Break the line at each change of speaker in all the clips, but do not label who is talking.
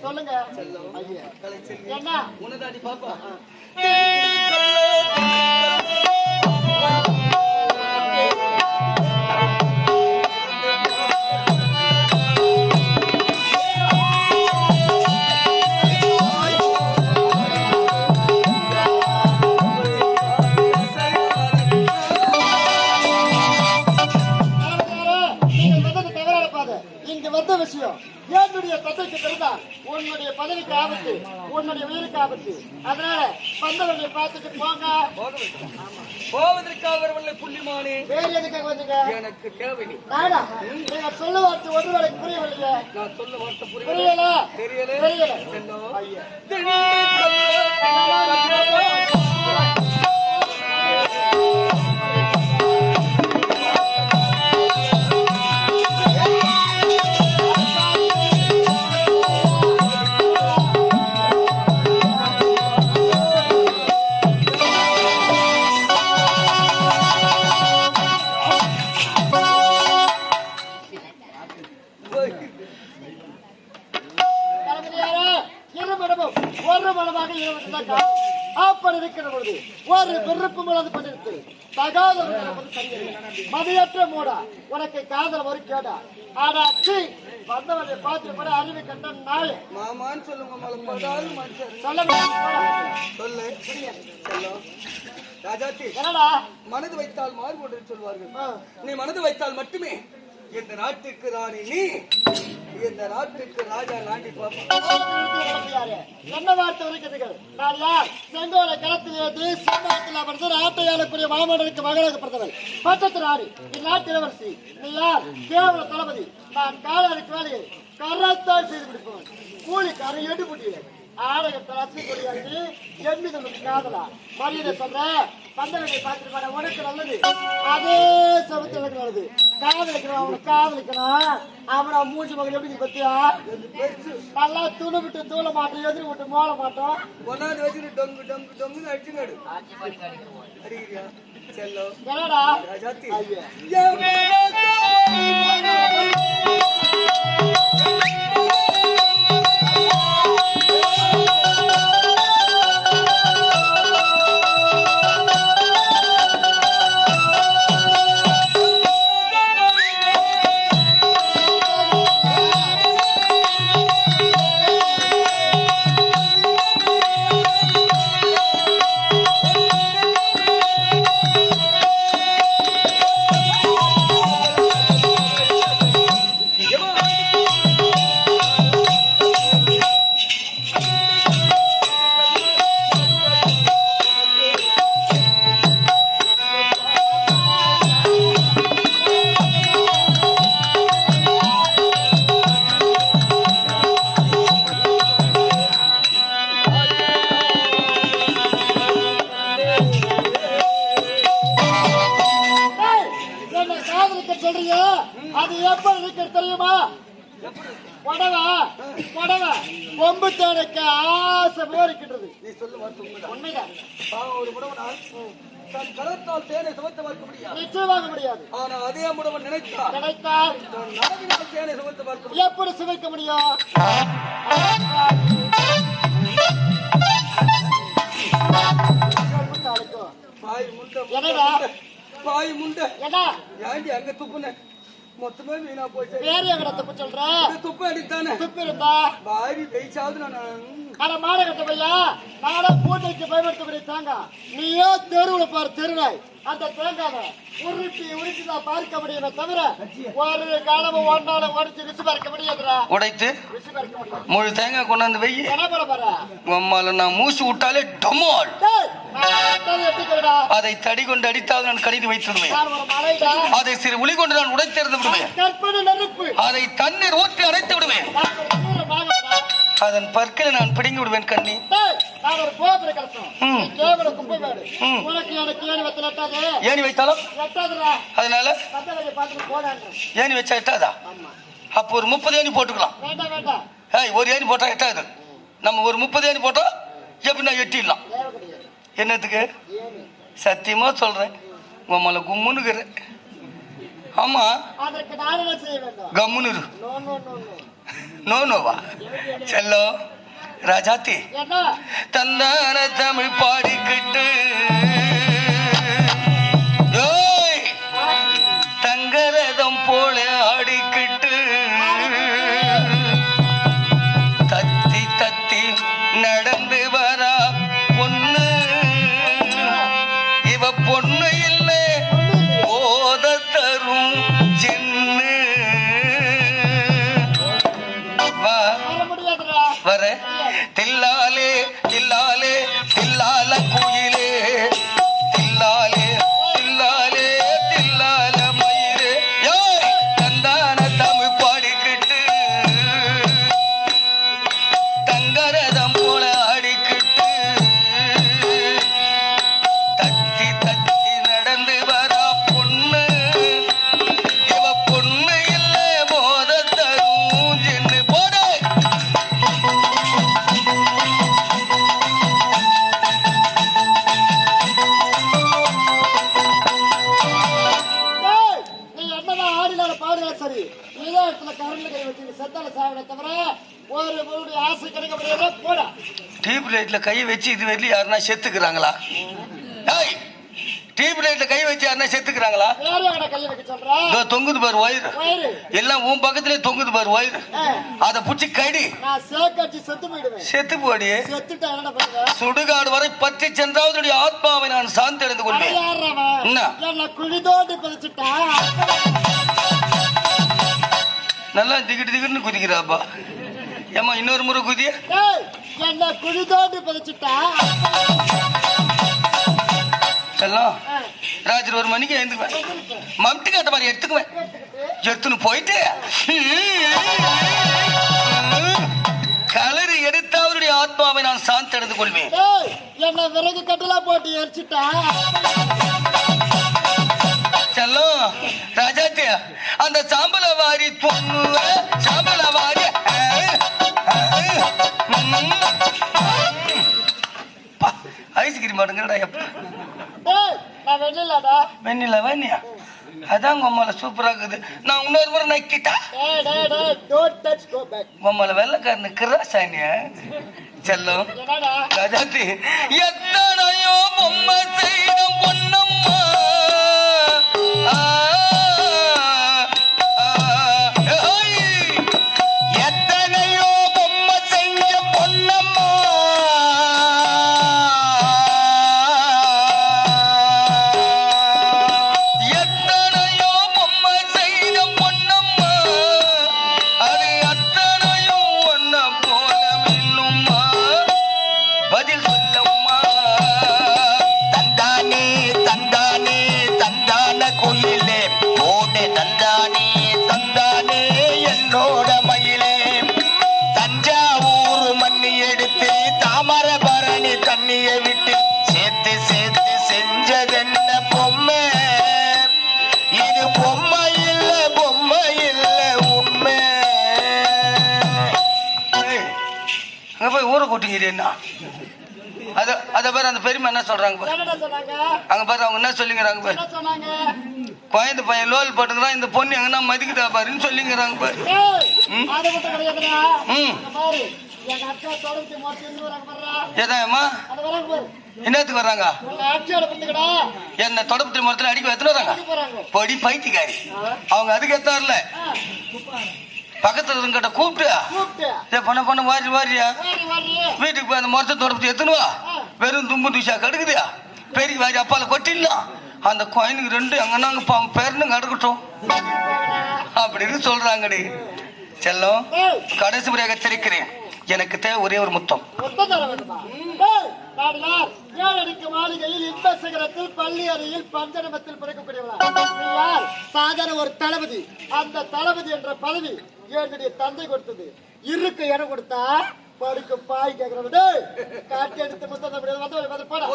சொல்லுங்க. என்ன
உனதாடி பாப்பா
விஷயம் என்னுடைய தந்தைக்கு தெரிந்தா உன்னுடைய பதவிக்கு ஆபத்து, உன்னுடைய உயிருக்கு ஆபத்து. அதனால வந்தவர்களை பார்த்துட்டு போங்க.
போவதற்காக வரவில்லை புள்ளிமானே.
வேறு எதுக்காக வந்தீங்க?
எனக்கு தேவை.
நீங்க சொல்ல வார்த்தை ஒன்று வேலைக்கு புரியவில்லை.
நான் சொல்ல வார்த்தை
புரியல
தெரியல.
அப்படி இருக்கிற பொழுது ஒரு விருப்பம் உள்ளது கொண்டிருக்கு. தகாத மதியற்ற மூடா உனக்கு காதல் ஒரு கேடா. ஆனா வந்தவரை பார்த்து கூட அறிவு கண்ட நாள்
மாமான்னு சொல்லுங்க.
சொல்லு
ராஜாத்தி,
என்னடா
மனது வைத்தால் மாறுபடு சொல்வார்கள். நீ மனது வைத்தால் மட்டுமே இந்த நாட்டுக்கு ராணி, நீ இந்த நாட்டுக்கு ராஜா. நாண்டி
என்ன வார்த்தை இருக்கிறீர்கள்? நான் யார்? செங்கோலை களத்தில் ஏற்றி சம்பவத்தில் அமர்ந்து நாட்டை ஆளக்கூடிய மாமன்னருக்கு மகளாக பிறந்தவள் பட்டத்து ராணி, இந்நாட்டு இளவரசி. நீ யார்? கேவல தளபதி. நான் காலருக்கு வேலையை கரத்தால் செய்து பிடிப்பவன். கூலி கரை எட்டு புட்டியேன். ஆலயத்தில் அசி கொடியாச்சு எண்ணிதல் காதலா மரியாதை சொல்ற. பந்தவனை பார்த்துட்டு உனக்கு நல்லது, அதே சமத்துல நல்லது. காதலிக்கணும், அவனுக்கு காதலிக்கணும். அவனை மூஞ்சி மகள் எப்படி பத்தியா நல்லா துணு விட்டு தூள மாட்டோம், எதிரி விட்டு மோள மாட்டோம்.
ஒன்னாவது வச்சு டொங்கு டொங்கு டொங்கு அடிச்சுங்காடு அடிக்கிறியா செல்லோ?
என்னடா
ராஜாத்தி,
சொல்றீங்க. அது எப்படி இருக்கு தெரியுமா? கொம்பு தேனுக்கு ஆசை போரிக்கின்றது.
நீ சொல்லு
உண்மைதான்.
ஒரு முடவனால் தன் கலத்தால் தேனை சுமத்து பார்க்க முடியாது,
நிச்சயமாக முடியாது.
ஆனா அதே முடவன் நினைத்தால் தேனை சுமத்து பார்க்க
எப்படி சுவைக்க முடியும்?
பாய் முண்டை
ஏண்டா
ஏண்டி அங்க துப்புன மொத்தமே வீணா போச்சு.
வேற எங்கட துப்பு சொல்ற?
துப்பு அடித்தானே.
துப்பு இருந்தா
பாரி வெயிச்சாவது நான்
அட மாட கட்ட பையா, நாட பூட்டைக்கு பயன்படுத்தக்கூடிய தேங்காய். நீயோ தெருவுல பாரு தெருநாய். அந்த தேங்காவை உருட்டி தான் பார்க்க முடியுமே தவிர ஒரு காலமும் ஒன்றால உடைச்சு ருசி பார்க்க முடியாதுடா.
உடைத்து முழு தேங்காய் கொண்டாந்து வெயி.
என்ன பண்ண போற?
உம்மால நான் மூசி விட்டாலே டமால். அதை தடி கொண்டு அடித்தால் நான் கடித்து வைத்துடுவேன். அதை சிறு உளி கொண்டு நான் உடைத்தெறிந்து விடுவேன். அதை தண்ணீர் ஊற்றி அடைத்து விடுவேன். அதன் பற்களை நான் பிடுங்கி விடுவேன். கண்ணி ஏணி வைத்தாலும் அதனால ஏணி வச்சா எட்டாதா? அப்போ ஒரு 30 ஏணி போட்டுக்கலாம். ஒரு ஏணி போட்டா எட்டாது. நம்ம ஒரு 30 ஏணி போட்டா எப்படின்னா எட்டிடலாம். என்னத்துக்கு? சத்தியமா சொல்றேன், உம்மல கும்முனுக்குற. ஆமா, கம்முனு நோவா செல்லோ ராஜாத்தி
என்ன
தந்தான தமிழ் பாடிக்கிட்டு தங்கரதம் போல ஆடிக்கிட்டு தத்தி தத்தி நடந்து வரா பொண்ணு இவ பொண்ணு இல்லை போத தரும் சின்ன வா வர தில்லாலே தில்லாலே தில்லால குயிலே தில்லாலே தில்லாலே தில்லால மயிலே தந்தான தமிழ் பாடிக்கிட்டு தங்கரதம் போல ஆடிக்கிட்டு தத்தி தத்தி நடந்து வரா பொண்ணு இவ பொண்ணு இல்லை போத தரும் சின்ன போட
நீ என்னதான் ஆடினால பாடுதா சரி இதே இடத்துல கரண்ட்ல கை வச்சு செத்தால சாவிட தவிர ஒரு ஆசை கிடைக்க முடியாத போடா
டியூப் லைட்ல கை வச்சு இது வரையிலும் யாருன்னா செத்துக்கிறாங்களா டியூப் லைட்ல கை வச்சு யாருன்னா செத்துக்கிறாங்களா
வேற எங்கடா கையை வைக்க சொல்ற
இதோ தொங்குது பாரு வயிறு
வயிறு
எல்லாம் உன் பக்கத்திலே தொங்குது பாரு வயிறு அத புடிச்சு கடி
நான் சேக்கடிச்சு செத்து போயிடுவேன்
செத்து போடி
செத்துட்டா என்ன பண்ணுவ
சுடுகாடு வரை பற்றி சென்றாவதுடைய ஆத்மாவை நான் சாந்தி அடைந்து கொள்வேன் என்ன
என்ன குழி தோண்டி பதிச்சுட்டா
நல்லா திகிட்டு திகிட்டுன்னு குதிக்கிறாப்பா ஏமா இன்னொரு முறை குதிய
என்ன குழி தோண்டி பதிச்சுட்டா
செல்லம் ராத்திரி ஒரு மணிக்கு எழுந்துக்குவேன் மம்டி காட்ட மாதிரி எடுத்துக்குவேன் எடுத்துன்னு போயிட்டு கலரி எடுத்து அவருடைய ஆத்மாவை நான் சாந்தி அடைந்து கொள்வேன்
என்ன விறகு கட்டலா போட்டு எரிச்சுட்டா
செல்லம் ராஜாத்தி அந்த சாம்பல வாரி பொண்ணு சாம்பல வாரி ஐஸ்கிரீம் மாட்டுங்கடா எப்ப
நான் வெண்ணிலாடா
வெண்ணில வேணியா அதான் உம்மல சூப்பரா இருக்குது நான் இன்னொரு முறை நக்கிட்டா உம்மல வெள்ளக்காரனு கிராசானிய செல்லம் ராஜாத்தி எத்தனையோ பொம்மை செய்த பொன்னம்மா எத்தனையோ பொம்மை செஞ்ச பொன்னம்மா எத்தனையோ பொம்மை செய்த பொன்னம்மா அது அத்தனையும் ஒன்ன போல மின்னும்மா பதில் சொல்லம்மா தந்தானே தந்தானே தந்தான குயிலே ஓடே தந்தானே தந்தானே என்னோட மயிலே தஞ்சாவூர் மண்ணி எடுத்து தாமரபரணி தண்ணியை விட்டு சேர்த்து சேர்த்து செஞ்சதென்ன பொம்மை இது பொம்மை இல்ல உண்மை அங்க போய் ஊரை கூட்டிங்கிறீன்னா அத பேர் அந்த பெருமை என்ன சொல்றாங்க பாரு அங்க பாரு அவங்க என்ன சொல்லிங்கிறாங்க பாரு குழந்தை பையன் லோல் போட்டுக்கிறான் இந்த பொண்ணு எங்கன்னா மதிக்குதா பாருன்னு சொல்லிங்கிறாங்க பாரு ஏதாம்மா என்னத்துக்கு வர்றாங்க என்ன தொடப்பத்தி மரத்துல அடிக்க எத்தனை வராங்க பொடி பைத்தியக்காரி அவங்க அதுக்கு எத்தாருல பக்கத்துல இருக்கிட்ட கூப்பிட்டு பண்ண வாரியா வீட்டுக்கு போய் அந்த மரத்தை தொடப்பத்தி எத்தனுவா வெறும் தும்பு துஷா கடுக்குதியா பெரிய வாரி அப்பால கொட்டிடலாம் அந்த கோயிலுக்கு ரெண்டு எங்கன்னா பேருன்னு கடுக்கட்டும் அப்படின்னு சொல்றாங்கடி செல்லம் கடைசி முறையாக தெரிக்கிறேன் எனக்கு தேவை ஒரே ஒரு முத்தம்
மாளிகையில் இன்ப சிகரத்தில் பள்ளி அறையில் பஞ்சநமத்தில் பிறக்கக்கூடியவளா சாதாரண ஒரு தளபதி அந்த தளபதி என்ற பதவி என்னுடைய தந்தை கொடுத்தது இருக்கு இடம் கொடுத்தா படுக்க பாய் கேட்கிறவனே காட்டி எடுத்து முத்தம் போட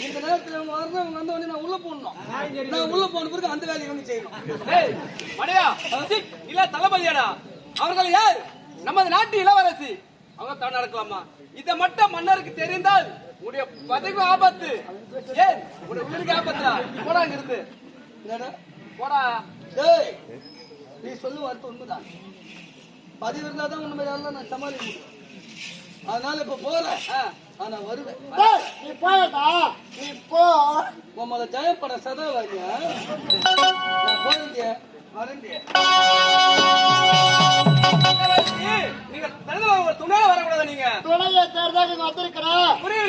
இந்த நேரத்துல வரணும் வந்த உடனே நான் உள்ள போடணும் நான் உள்ள போன பிறகு அந்த வேலையை வந்து செய்யணும்
மடையா இல்ல தளபதியாடா அவர்கள் யார் நமது நாட்டு இளவரசி
அவங்க தான் நடக்கலாமா? இதை மட்டும் மன்னருக்கு தெரிந்தால் உடைய பதவி ஆபத்து. ஏன் உடைய உயிருக்கு ஆபத்தா? போடா இருந்து போடா. டேய், நீ சொல்லும் வார்த்தை உண்மைதான். பதவி இருந்தாதான் உண்மை நான் சமாளிக்க முடியும். அதனால இப்ப போறேன். ஆனா வருவேன்.
டேய், நீ போயடா, நீ போ.
உம்மல ஜெயப்பட சதா வாங்கியா நான் போயிருந்தே வரண்டே. நீங்க தலைவா ஒரு துணையா வரக்கூடாது. நீங்க
துணையை தேர்தல் வந்திருக்கிறேன்.
புரியுது.